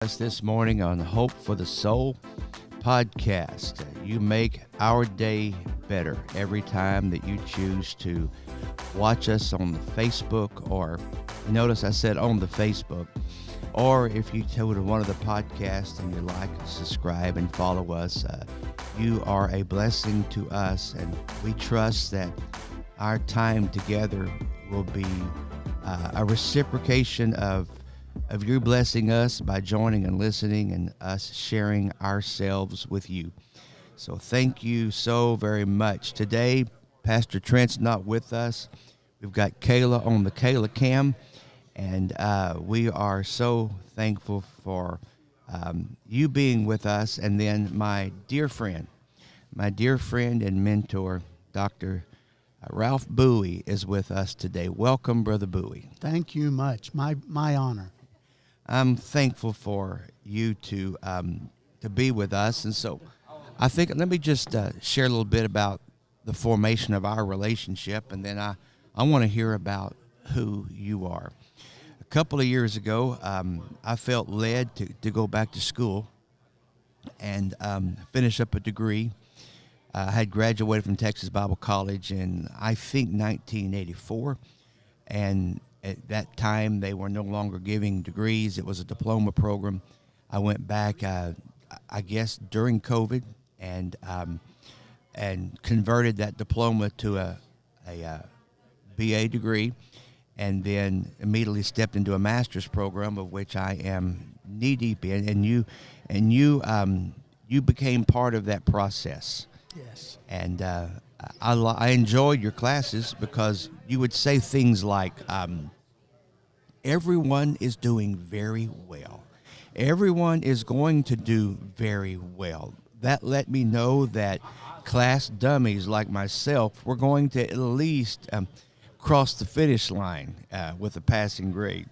Us this morning on Hope for the Soul podcast. You make our day better every time that you choose to watch us on the Facebook, or notice I said on the Facebook, or if you go to one of the podcasts and you like, subscribe, and follow us. You are a blessing to us, and we trust that our time together will be a reciprocation of you blessing us by joining and listening and us sharing ourselves with you. So thank you so very much. Today, Pastor Trent's not with us. We've got Kayla on the Kayla cam, and we are so thankful for you being with us. And then my dear friend and mentor, Dr. Ralph Buie, is with us today. Welcome, Brother Buie. Thank you much. My honor. I'm thankful for you to be with us. And so I think, let me just share a little bit about the formation of our relationship, and then I want to hear about who you are. A couple of years ago, I felt led to go back to school and finish up a degree. I had graduated from Texas Bible College in, I think, 1984, and at that time, they were no longer giving degrees. It was a diploma program. I went back, I guess, during COVID, and converted that diploma to a BA degree, and then immediately stepped into a master's program, of which I am knee deep in. And you became part of that process. Yes. And I enjoyed your classes because you would say things like, everyone is doing very well. Everyone is going to do very well. That let me know that class dummies like myself were going to at least cross the finish line with a passing grade.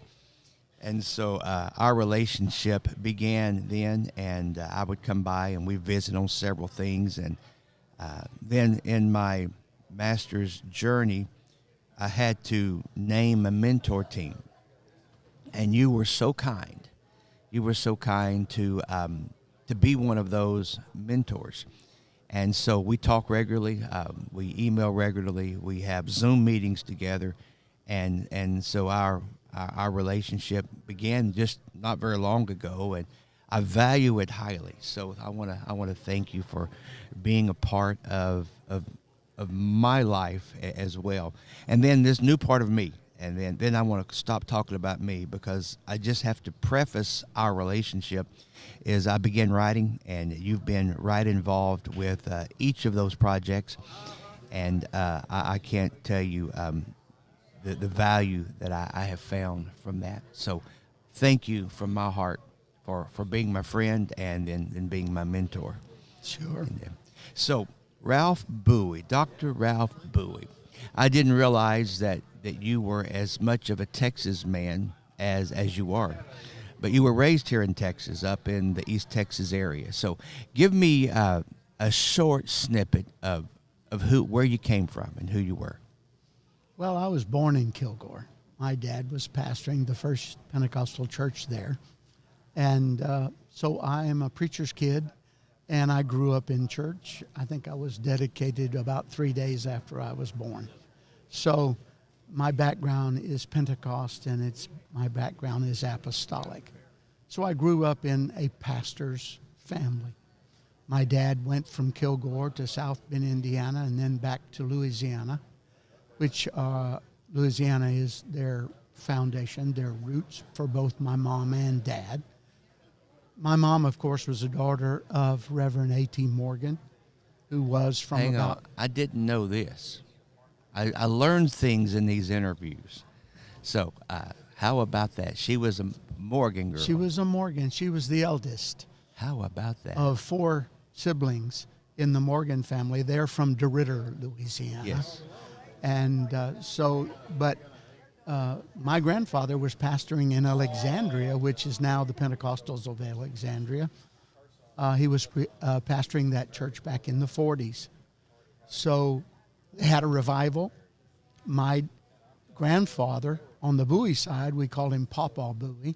And so our relationship began then, and I would come by and we'd visit on several things. And then in my master's journey, I had to name a mentor team. And you were so kind. You were so kind to be one of those mentors. And so we talk regularly. We email regularly. We have Zoom meetings together. And so our relationship began just not very long ago, and I value it highly. So I want to thank you for being a part of my life as well. And then this new part of me. And then I want to stop talking about me, because I just have to preface our relationship is I began writing, and you've been right involved with each of those projects. And I can't tell you the value that I have found from that. So thank you from my heart for being my friend and then being my mentor. Sure. So Ralph Buie, Dr. Ralph Buie. I didn't realize that you were as much of a Texas man as you are. But you were raised here in Texas, up in the East Texas area. So give me a short snippet of where you came from and who you were. Well, I was born in Kilgore. My dad was pastoring the First Pentecostal church there. And so I am a preacher's kid, and I grew up in church. I think I was dedicated about 3 days after I was born. So my background is Pentecost, and my background is apostolic. So I grew up in a pastor's family. My dad went from Kilgore to South Bend, Indiana, and then back to Louisiana, which Louisiana is their foundation, their roots for both my mom and dad. My mom, of course, was a daughter of Reverend A.T. Morgan, who was from Hang on, I didn't know this. I learned things in these interviews. So how about that? She was a Morgan girl. She was a Morgan. She was the eldest. How about that? Of 4 siblings in the Morgan family. They're from DeRidder, Louisiana. Yes. And my grandfather was pastoring in Alexandria, which is now the Pentecostals of Alexandria. He was pastoring that church back in the 40s. So they had a revival. My grandfather, on the Buie side, we called him Pawpaw Buie.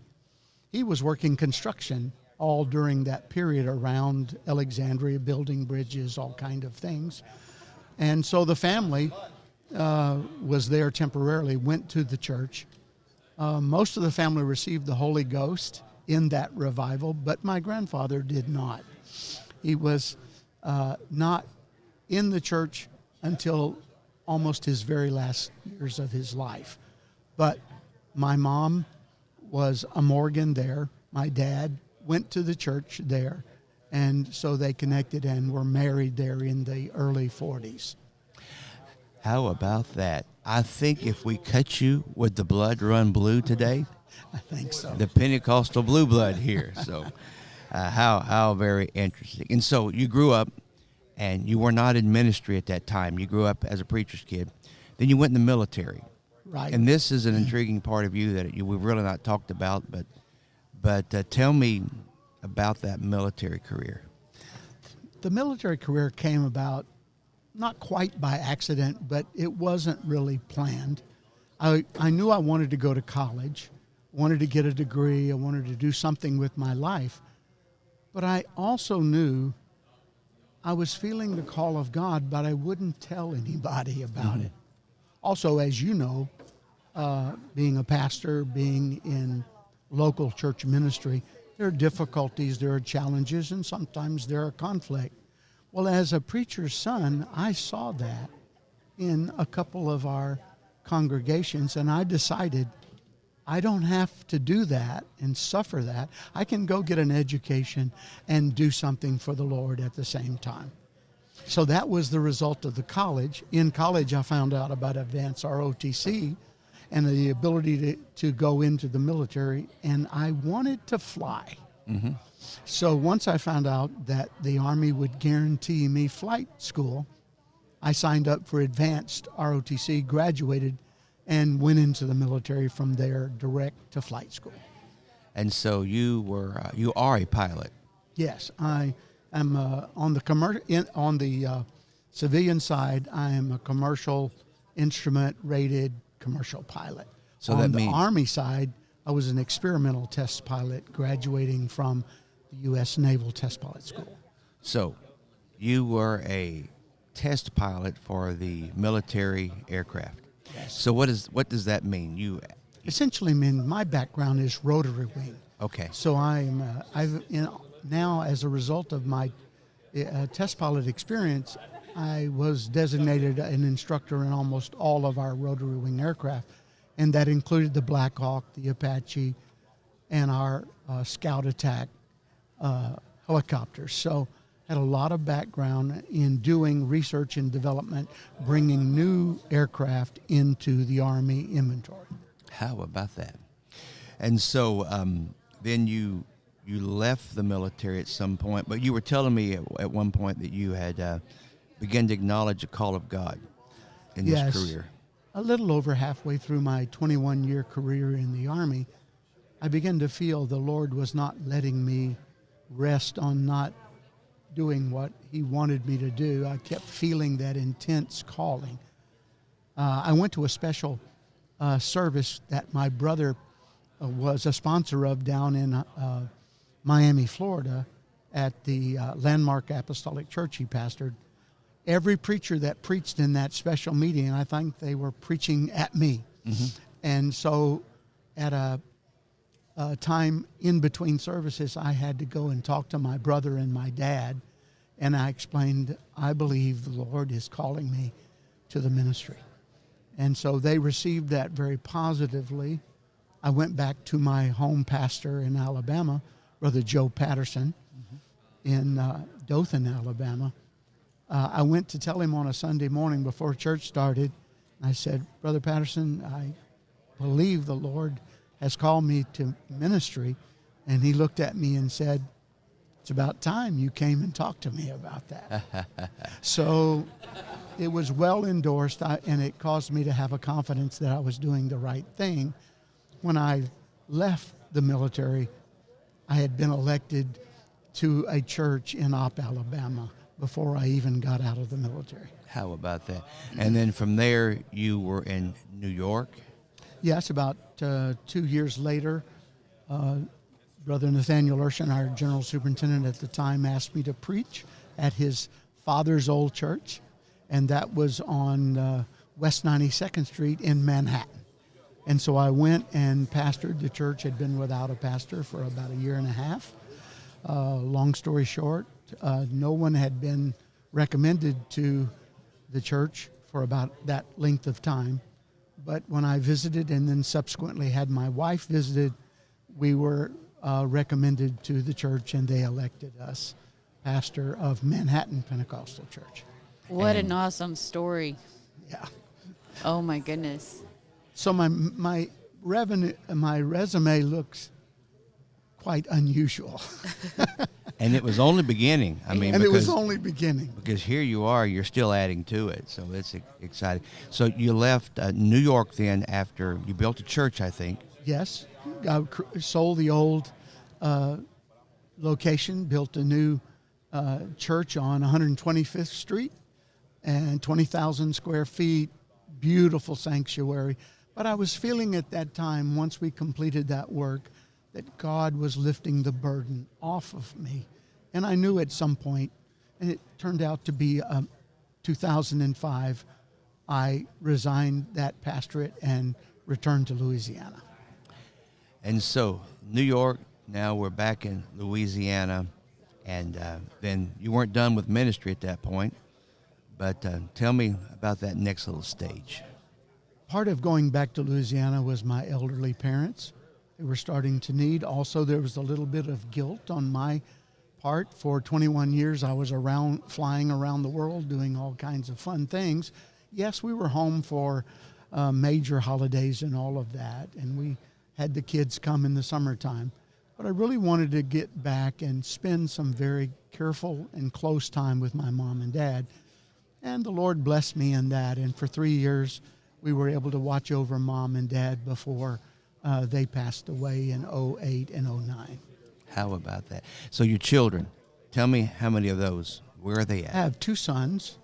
he was working construction all during that period around Alexandria, building bridges, all kind of things. And so the family was there temporarily, went to the church. Most of the family received the Holy Ghost in that revival, but my grandfather did not. He was not in the church until almost his very last years of his life. But my mom was a Morgan there. My dad went to the church there, and so they connected and were married there in the early 40s. How about that? I think if we cut you, would the blood run blue today? I think so. The Pentecostal blue blood here. So how very interesting. And so you grew up, and you were not in ministry at that time. You grew up as a preacher's kid. Then you went in the military. Right. And this is an intriguing part of you that we've really not talked about, but tell me about that military career. The military career came about not quite by accident, but it wasn't really planned. I knew I wanted to go to college, wanted to get a degree, I wanted to do something with my life, but I also knew I was feeling the call of God, but I wouldn't tell anybody about it. Also, as you know, being a pastor, being in local church ministry, there are difficulties, there are challenges, and sometimes there are conflict. Well, as a preacher's son, I saw that in a couple of our congregations, and I decided I don't have to do that and suffer that. I can go get an education and do something for the Lord at the same time. So that was the result of the college. In college, I found out about advanced ROTC and the ability to go into the military, and I wanted to fly. Mm-hmm. So once I found out that the Army would guarantee me flight school, I signed up for advanced ROTC, graduated, and went into the military from there direct to flight school. And so you are a pilot. Yes, I am on the civilian side. I am a commercial instrument rated commercial pilot. So on that the means Army side, I was an experimental test pilot graduating from the U.S. Naval Test Pilot School. So you were a test pilot for the military aircraft. Yes. So what does that mean? You essentially mean my background is rotary wing. okay? So now as a result of my test pilot experience, I was designated an instructor in almost all of our rotary wing aircraft, and that included the Black Hawk, the Apache, and our Scout Attack helicopters. So had a lot of background in doing research and development, bringing new aircraft into the Army inventory. How about that? And so then you left the military at some point, but you were telling me at one point that you had begun to acknowledge the call of God in this career. A little over halfway through my 21-year career in the Army, I began to feel the Lord was not letting me rest on not doing what he wanted me to do. I kept feeling that intense calling. I went to a special service that my brother was a sponsor of down in Miami, Florida, at the Landmark Apostolic Church he pastored. Every preacher that preached in that special meeting, I think they were preaching at me. Mm-hmm. And so at a time in between services, I had to go and talk to my brother and my dad, and I explained, I believe the Lord is calling me to the ministry. And so they received that very positively. I went back to my home pastor in Alabama, Brother Joe Patterson, in Dothan, Alabama. I went to tell him on a Sunday morning before church started. I said, Brother Patterson, I believe the Lord has called me to ministry. And he looked at me and said, it's about time you came and talked to me about that. So it was well endorsed, and it caused me to have a confidence that I was doing the right thing. When I left the military, I had been elected to a church in Opp, Alabama, before I even got out of the military. How about that? And then from there, you were in New York? Yes, about 2 years later, Brother Nathaniel Urshan, our general superintendent at the time, asked me to preach at his father's old church, and that was on West 92nd Street in Manhattan. And so I went and pastored. The church had been without a pastor for about a year and a half. Long story short, no one had been recommended to the church for about that length of time. But when I visited and then subsequently had my wife visited, we were recommended to the church, and they elected us pastor of Manhattan Pentecostal Church. What an awesome story. Yeah. Oh, my goodness. So my resume looks quite unusual. And it was only beginning. I mean, and it was only beginning. Because here you are, you're still adding to it. So it's exciting. So you left New York then after you built a church, I think. Yes. I sold the old location, built a new church on 125th Street and 20,000 square feet, beautiful sanctuary. But I was feeling at that time, once we completed that work, that God was lifting the burden off of me. And I knew at some point, and it turned out to be 2005, I resigned that pastorate and returned to Louisiana. And so New York, now we're back in Louisiana, and then you weren't done with ministry at that point. But tell me about that next little stage. Part of going back to Louisiana was my elderly parents. They were starting to need. Also, there was a little bit of guilt on my part. For 21 years, I was flying around the world doing all kinds of fun things. Yes, we were home for major holidays and all of that, and we had the kids come in the summertime. But I really wanted to get back and spend some very careful and close time with my mom and dad. And the Lord blessed me in that. And for 3 years, we were able to watch over mom and dad before they passed away in 2008 and 2009. How about that? So your children, tell me how many of those, where are they at? I have two sons.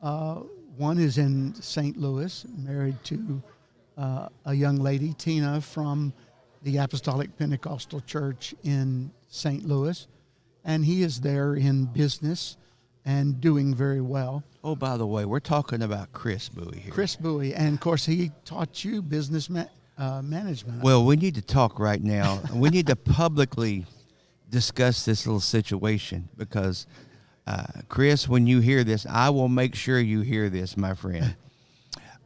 One is in St. Louis, married to a young lady, Tina, from the Apostolic Pentecostal Church in St. Louis. And he is there in business and doing very well. Oh, by the way, we're talking about Chris Buie here. Chris Buie. And, of course, he taught you business management. Well, we need to talk right now. We need to publicly discuss this little situation because, Chris, when you hear this, I will make sure you hear this, my friend.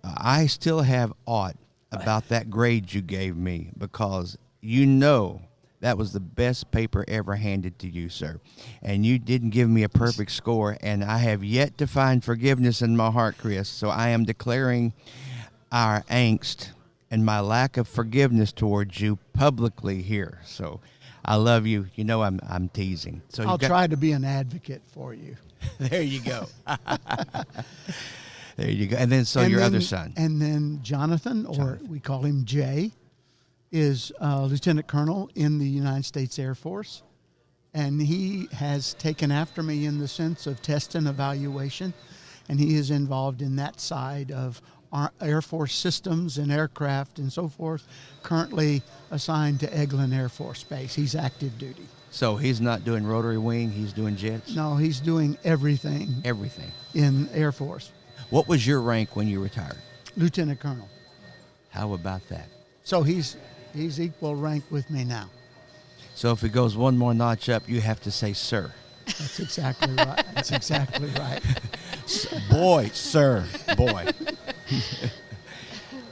I still have aught about that grade you gave me because you know that was the best paper ever handed to you, sir. And you didn't give me a perfect score, and I have yet to find forgiveness in my heart, Chris. So I am declaring our angst and my lack of forgiveness towards you publicly here. So I love you. You know I'm teasing. So I'll try to be an advocate for you. There you go. There you go. And then your other son. And then Jonathan, or we call him Jay, is Lieutenant Colonel in the United States Air Force. And he has taken after me in the sense of test and evaluation. And he is involved in that side of our Air Force systems and aircraft and so forth, currently assigned to Eglin Air Force Base. He's active duty. So he's not doing rotary wing, he's doing jets? No, he's doing everything. Everything. In Air Force. What was your rank when you retired? Lieutenant Colonel. How about that? So he's equal rank with me now. So if it goes one more notch up, you have to say sir. That's exactly right. That's exactly right. Boy, sir, boy.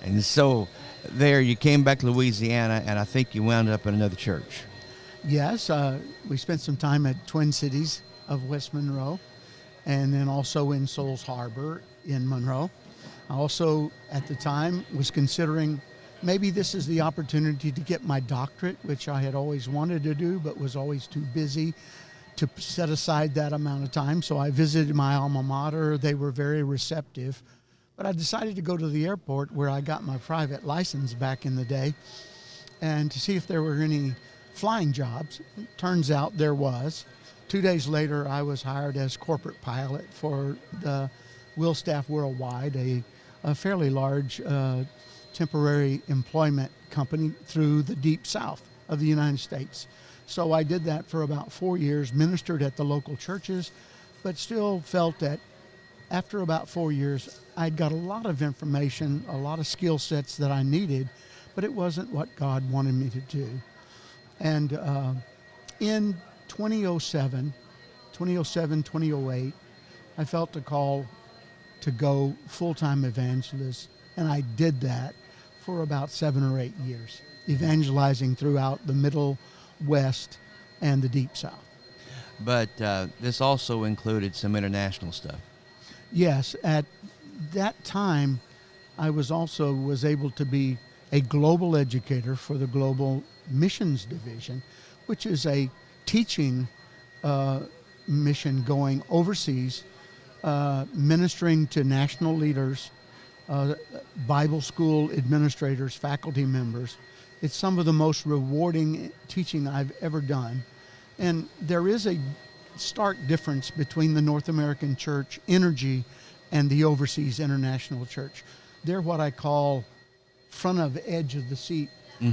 And so there you came back to Louisiana, and I think you wound up in another church. Yes, we spent some time at Twin Cities of West Monroe, and then also in Souls Harbor in Monroe. I also, at the time, was considering maybe this is the opportunity to get my doctorate, which I had always wanted to do, but was always too busy to set aside that amount of time. So I visited my alma mater. They were very receptive. But I decided to go to the airport where I got my private license back in the day and to see if there were any flying jobs. It turns out there was. 2 days later, I was hired as corporate pilot for the Willstaff Worldwide, a fairly large temporary employment company through the deep south of the United States. So I did that for about 4 years, ministered at the local churches, but still felt that after about 4 years, I'd got a lot of information, a lot of skill sets that I needed, but it wasn't what God wanted me to do. And in 2007, 2008, I felt a call to go full-time evangelist, and I did that for about 7 or 8 years, evangelizing throughout the Middle West and the Deep South. But this also included some international stuff. Yes, at that time, I was able to be a global educator for the Global Missions Division, which is a teaching mission going overseas, ministering to national leaders, Bible school administrators, faculty members. It's some of the most rewarding teaching I've ever done. And there is a stark difference between the North American church energy and the overseas international church. They're what I call front of edge of the seat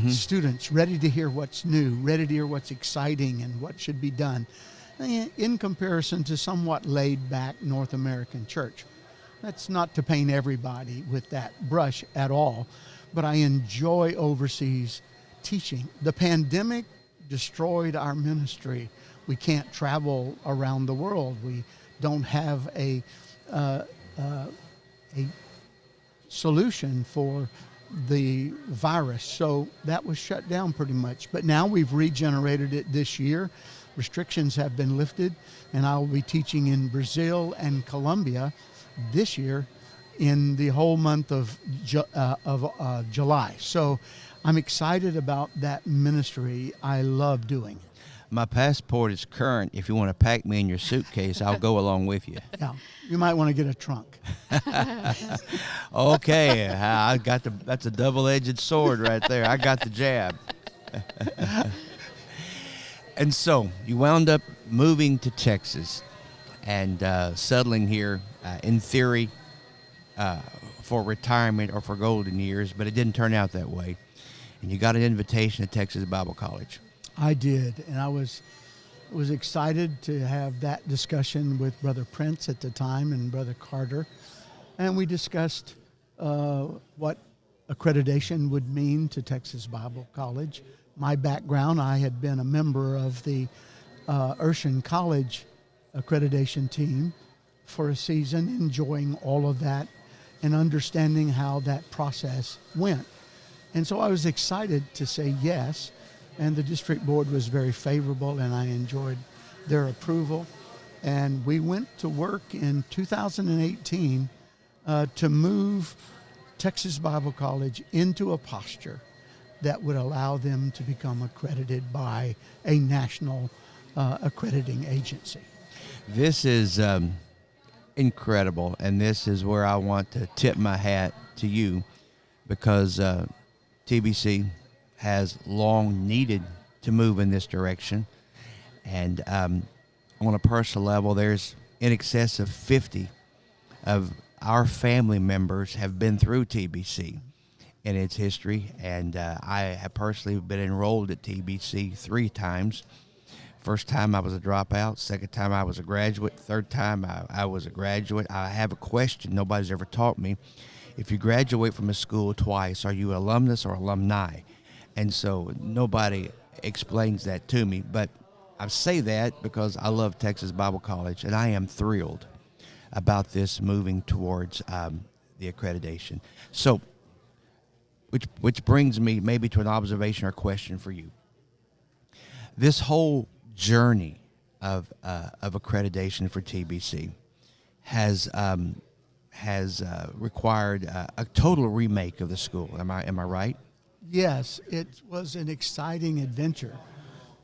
students, ready to hear what's new, ready to hear what's exciting and what should be done, in comparison to somewhat laid back North American church. That's not to paint everybody with that brush at all, but I enjoy overseas teaching. The pandemic destroyed our ministry. We can't travel around the world. We don't have a solution for the virus, so that was shut down pretty much. But now we've regenerated it this year. Restrictions have been lifted, and I will be teaching in Brazil and Colombia this year in the whole month of July. So I'm excited about that ministry. I love doing it. My passport is current. If you want to pack me in your suitcase, I'll go along with you. Yeah, you might want to get a trunk. Okay, that's a double-edged sword right there. I got the jab. And so you wound up moving to Texas and settling here, in theory, for retirement or for golden years, but it didn't turn out that way. And you got an invitation to Texas Bible College. I did, and I was excited to have that discussion with Brother Prince at the time and Brother Carter, and we discussed what accreditation would mean to Texas Bible College. My background, I had been a member of the Urshan College accreditation team for a season, enjoying all of that and understanding how that process went. And so I was excited to say yes, and the district board was very favorable, and I enjoyed their approval. And we went to work in 2018 to move Texas Bible College into a posture that would allow them to become accredited by a national accrediting agency. This is incredible, and this is where I want to tip my hat to you, because TBC has long needed to move in this direction. And on a personal level, there's in excess of 50 of our family members have been through TBC in its history. And I have personally been enrolled at TBC 3 times. First time I was a dropout. Second time I was a graduate. Third time I was a graduate. I have a question nobody's ever taught me. If you graduate from a school twice, are you alumnus or alumni? And so nobody explains that to me. But I say that because I love Texas Bible College, and I am thrilled about this moving towards the accreditation. So, which brings me maybe to an observation or question for you. This whole journey of accreditation for TBC has required a total remake of the school. Am I right? Yes, it was an exciting adventure.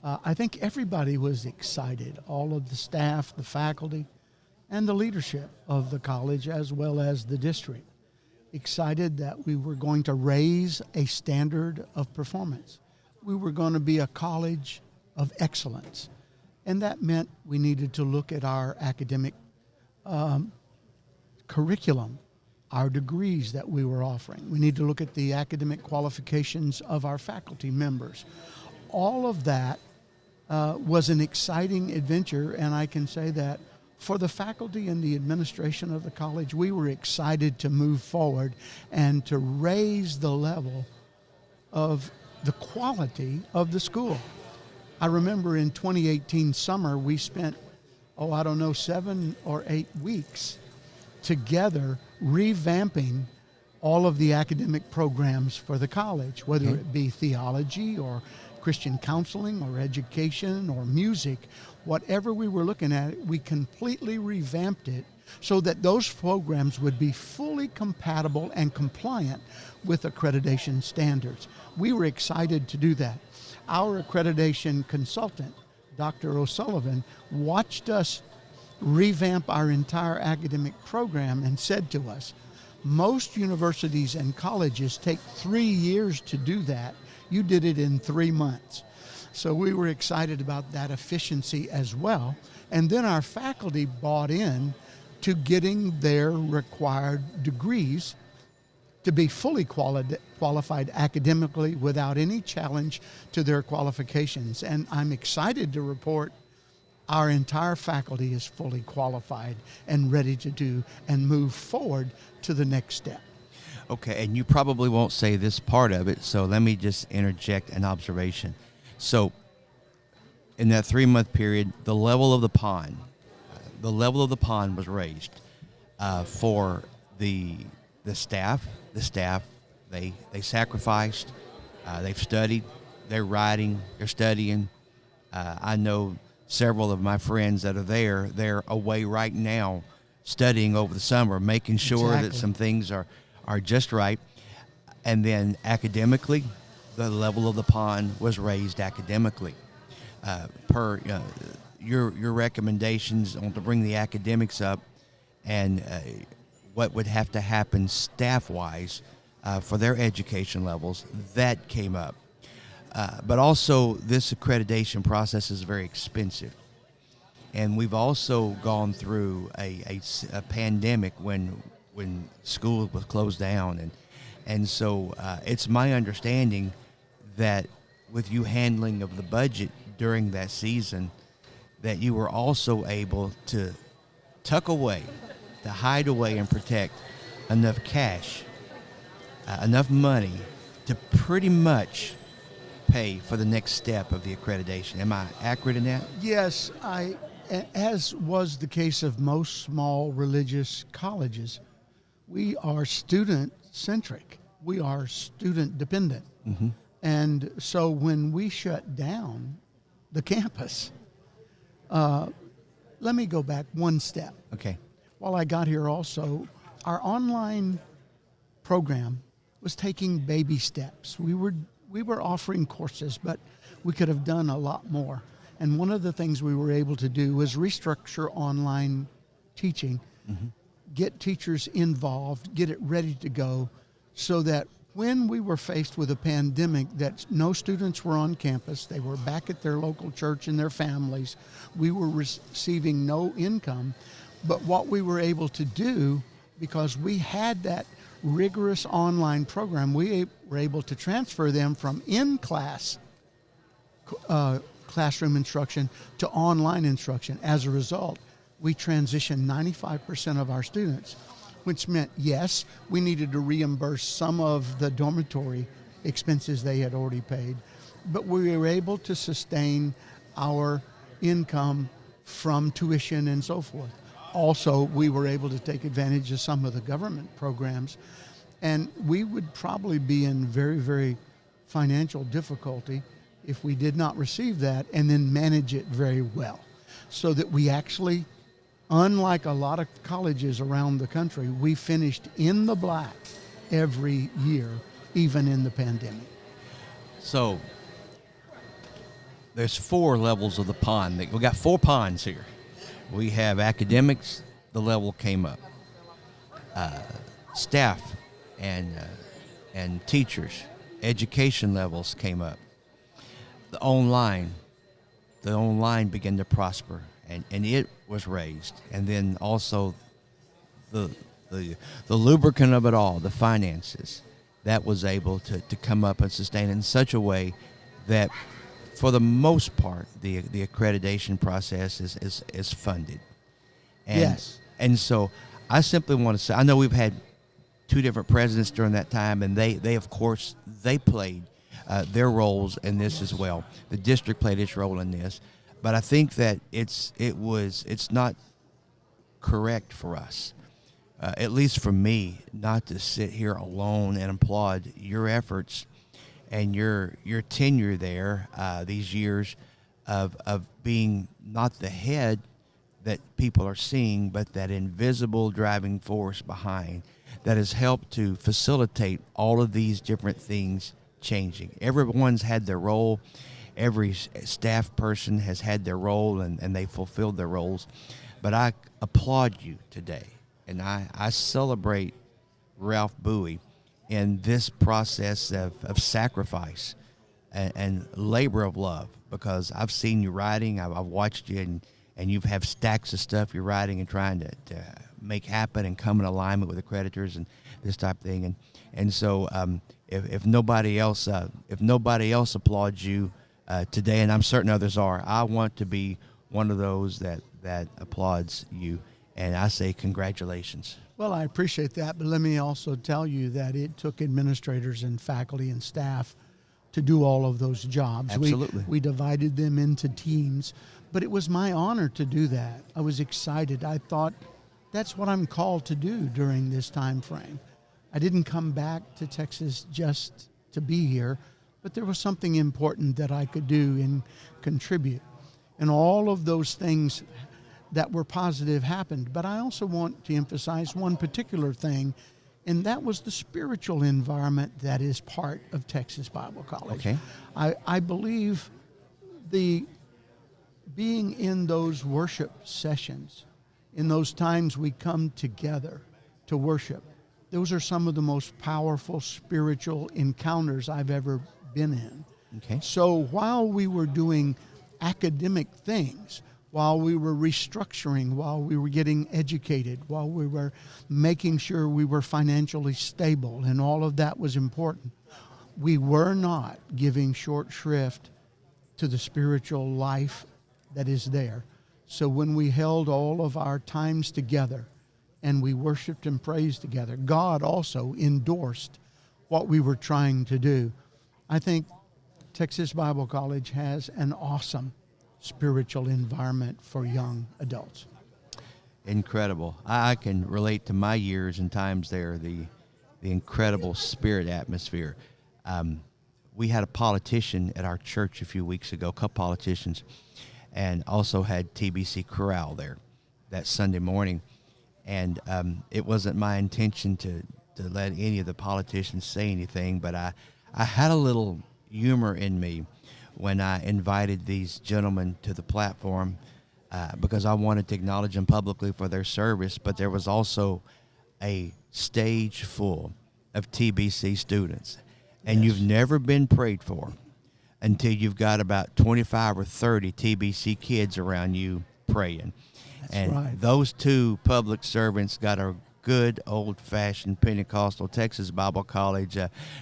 I think everybody was excited, all of the staff, the faculty, and the leadership of the college, as well as the district. Excited that we were going to raise a standard of performance. We were going to be a college of excellence. And that meant we needed to look at our academic curriculum, our degrees that we were offering. We need to look at the academic qualifications of our faculty members. All of that was an exciting adventure, and I can say that for the faculty and the administration of the college, we were excited to move forward and to raise the level of the quality of the school. I remember in 2018 summer, we spent, 7 or 8 weeks together revamping all of the academic programs for the college, whether it be theology or Christian counseling or education or music. Whatever we were looking at, we completely revamped it so that those programs would be fully compatible and compliant with accreditation standards. We were excited to do that. Our accreditation consultant, Dr. O'Sullivan, watched us revamp our entire academic program and said to us, most universities and colleges take 3 years to do that. You did it in 3 months. So we were excited about that efficiency as well. And then our faculty bought in to getting their required degrees to be fully qualified academically without any challenge to their qualifications. And I'm excited to report our entire faculty is fully qualified and ready to do and move forward to the next step. Okay, and you probably won't say this part of it, so let me just interject an observation. So, in that 3-month period, the level of the pond was raised for the staff. The staff, they sacrificed. They've studied. They're writing. They're studying. I know several of my friends that are there. They're away right now, studying over the summer, making sure that some things are just right. And then academically, the level of the pond was raised academically. Per your recommendations on to bring the academics up and what would have to happen staff-wise for their education levels, that came up. But also, this accreditation process is very expensive. And we've also gone through a pandemic when school was closed down. And so it's my understanding that with you handling of the budget during that season, that you were also able to tuck away, to hide away and protect enough cash, enough money to pretty much pay for the next step of the accreditation. Am I accurate in that? Yes, as was the case of most small religious colleges, we are student-centric. We are student-dependent. Mm-hmm. And so when we shut down the campus, let me go back one step. Okay. While I got here also, our online program was taking baby steps. We were offering courses, but we could have done a lot more. And one of the things we were able to do was restructure online teaching, get teachers involved, get it ready to go, so that when we were faced with a pandemic that no students were on campus, they were back at their local church and their families, we were receiving no income. But what we were able to do, because we had that rigorous online program, we were able to transfer them from in-class classroom instruction to online instruction. As a result, we transitioned 95% of our students, which meant, yes, we needed to reimburse some of the dormitory expenses they had already paid, but we were able to sustain our income from tuition and so forth. Also, we were able to take advantage of some of the government programs, and we would probably be in very, very financial difficulty if we did not receive that and then manage it very well, so that we actually, unlike a lot of colleges around the country, we finished in the black every year, even in the pandemic. So there's 4 levels of the pond. We got 4 ponds here. We have academics, the level came up. Staff and teachers, education levels came up. The online began to prosper, and it was raised. And then also the lubricant of it all, the finances, that was able to come up and sustain in such a way that for the most part, the accreditation process is funded. And, Yes. And so I simply want to say, I know we've had two different presidents during that time, and they of course, they played their roles in this as well. The district played its role in this. But I think that it's not correct for us, at least for me, not to sit here alone and applaud your efforts and your tenure there, these years of being not the head that people are seeing, but that invisible driving force behind that has helped to facilitate all of these different things changing. Everyone's had their role. Every staff person has had their role, and they fulfilled their roles. But I applaud you today, and I celebrate Ralph Buie in this process of sacrifice and labor of love, because I've seen you writing, I've watched you, and you have stacks of stuff you're writing and trying to make happen and come in alignment with the creditors and this type of thing. And so if nobody else applauds you today, and I'm certain others are, I want to be one of those that applauds you, and I say congratulations. Well, I appreciate that, but let me also tell you that it took administrators and faculty and staff to do all of those jobs. Absolutely. We divided them into teams, but it was my honor to do that. I was excited. I thought that's what I'm called to do during this time frame. I didn't come back to Texas just to be here, but there was something important that I could do and contribute. And all of those things that were positive happened. But I also want to emphasize one particular thing, and that was the spiritual environment that is part of Texas Bible College. Okay. I believe the being in those worship sessions, in those times we come together to worship, those are some of the most powerful spiritual encounters I've ever been in. Okay. So while we were doing academic things, while we were restructuring, while we were getting educated, while we were making sure we were financially stable, and all of that was important, we were not giving short shrift to the spiritual life that is there. So when we held all of our times together and we worshiped and praised together, God also endorsed what we were trying to do. I think Texas Bible College has an awesome spiritual environment for young adults. Incredible. I can relate to my years and times there, the incredible spirit atmosphere. We had a politician at our church a few weeks ago, a couple politicians, and also had TBC Chorale there that Sunday morning. And it wasn't my intention to let any of the politicians say anything, but I had a little humor in me when I invited these gentlemen to the platform because I wanted to acknowledge them publicly for their service, but there was also a stage full of TBC students. And Yes. You've never been prayed for until you've got about 25 or 30 TBC kids around you praying. That's and right. Those two public servants got a good old-fashioned Pentecostal Texas Bible College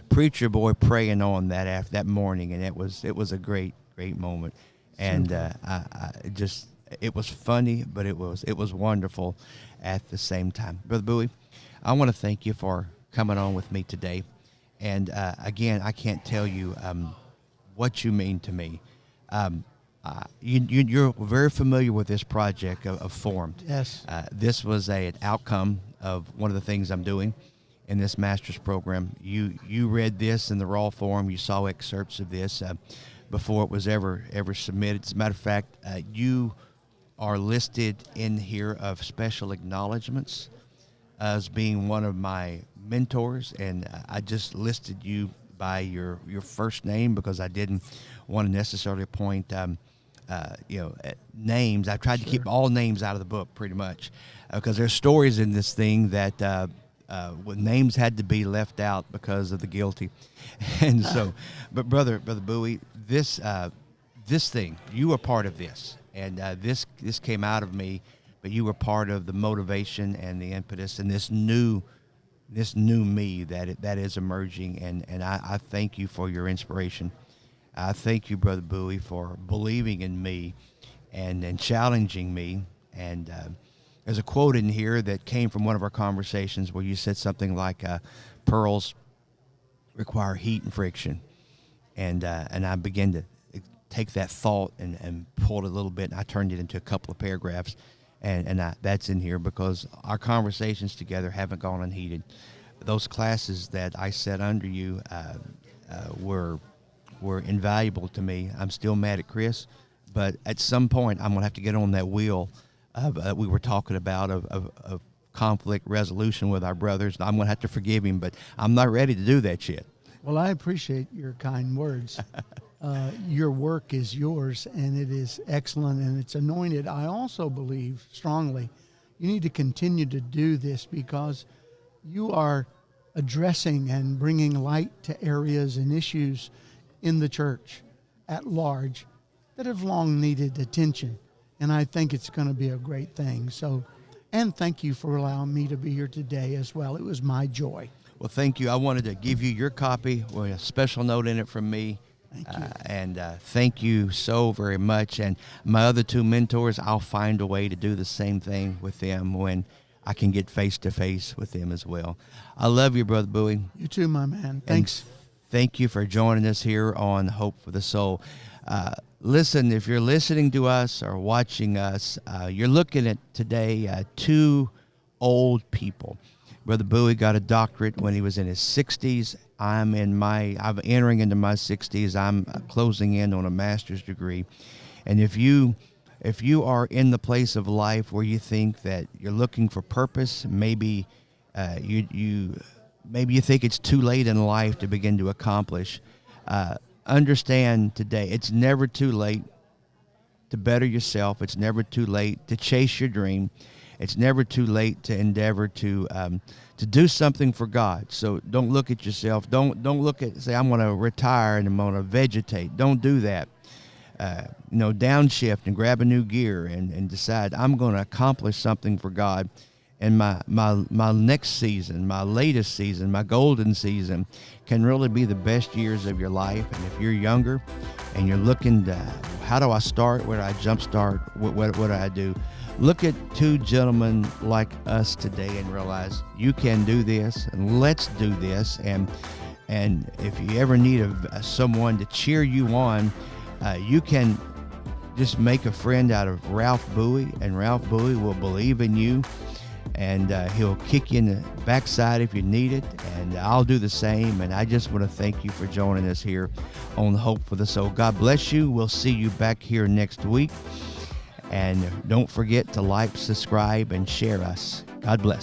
preacher boy praying on that morning, and it was a great moment. And it was funny, but it was wonderful at the same time. Brother Buie, I want to thank you for coming on with me today. And again, I can't tell you what you mean to me. You're very familiar with this project of Formed. Yes. This was an outcome of one of the things I'm doing in this master's program. You read this in the raw form. You saw excerpts of this before it was ever submitted. As a matter of fact, you are listed in here of special acknowledgments as being one of my mentors, and I just listed you by your first name because I didn't want to necessarily appoint names. I tried to keep all names out of the book pretty much because there's stories in this thing that names had to be left out because of the guilty. And so, but brother Buie, this thing, you were part of this, and this came out of me, but you were part of the motivation and the impetus and this new me that is emerging, and I thank you for your inspiration. I thank you, Brother Bowie, for believing in me and challenging me. And there's a quote in here that came from one of our conversations where you said something like, pearls require heat and friction. And I began to take that thought and pulled it a little bit, and I turned it into a couple of paragraphs. That's in here because our conversations together haven't gone unheeded. Those classes that I set under you were invaluable to me. I'm still mad at Chris, but at some point I'm gonna have to get on that wheel of we were talking about of conflict resolution with our brothers. I'm gonna have to forgive him, but I'm not ready to do that yet. Well, I appreciate your kind words. Your work is yours, and it is excellent, and it's anointed. I also believe strongly you need to continue to do this because you are addressing and bringing light to areas and issues in the church at large that have long needed attention, and I think it's going to be a great thing. So, and thank you for allowing me to be here today as well. It was my joy. Well, thank you. I wanted to give you your copy with a special note in it from me. Thank you. Thank you so very much. And my other two mentors, I'll find a way to do the same thing with them when I can get face-to-face with them as well. I love you, Brother Bowie. You too, my man. Thanks. And thank you for joining us here on Hope for the Soul. Listen, if you're listening to us or watching us, you're looking at today two old people. Brother Bowie got a doctorate when he was in his 60s. I'm entering into my 60s. I'm closing in on a master's degree. And if you are in the place of life where you think that you're looking for purpose, maybe you think it's too late in life to begin to accomplish, understand today it's never too late to better yourself. It's never too late to chase your dream. It's never too late to endeavor to do something for God. So don't look at yourself. Don't look at, say, I'm going to retire and I'm going to vegetate. Don't do that. Downshift and grab a new gear and decide I'm going to accomplish something for God. And my next season, my latest season, my golden season can really be the best years of your life. And if you're younger and you're looking to, how do I start? Where do I jumpstart? What do I do? Look at two gentlemen like us today and realize you can do this, and let's do this. And if you ever need someone to cheer you on, you can just make a friend out of Ralph Bowie, and Ralph Bowie will believe in you, and he'll kick you in the backside if you need it, and I'll do the same. And I just want to thank you for joining us here on Hope for the Soul. God bless you. We'll see you back here next week. And don't forget to like, subscribe, and share us. God bless.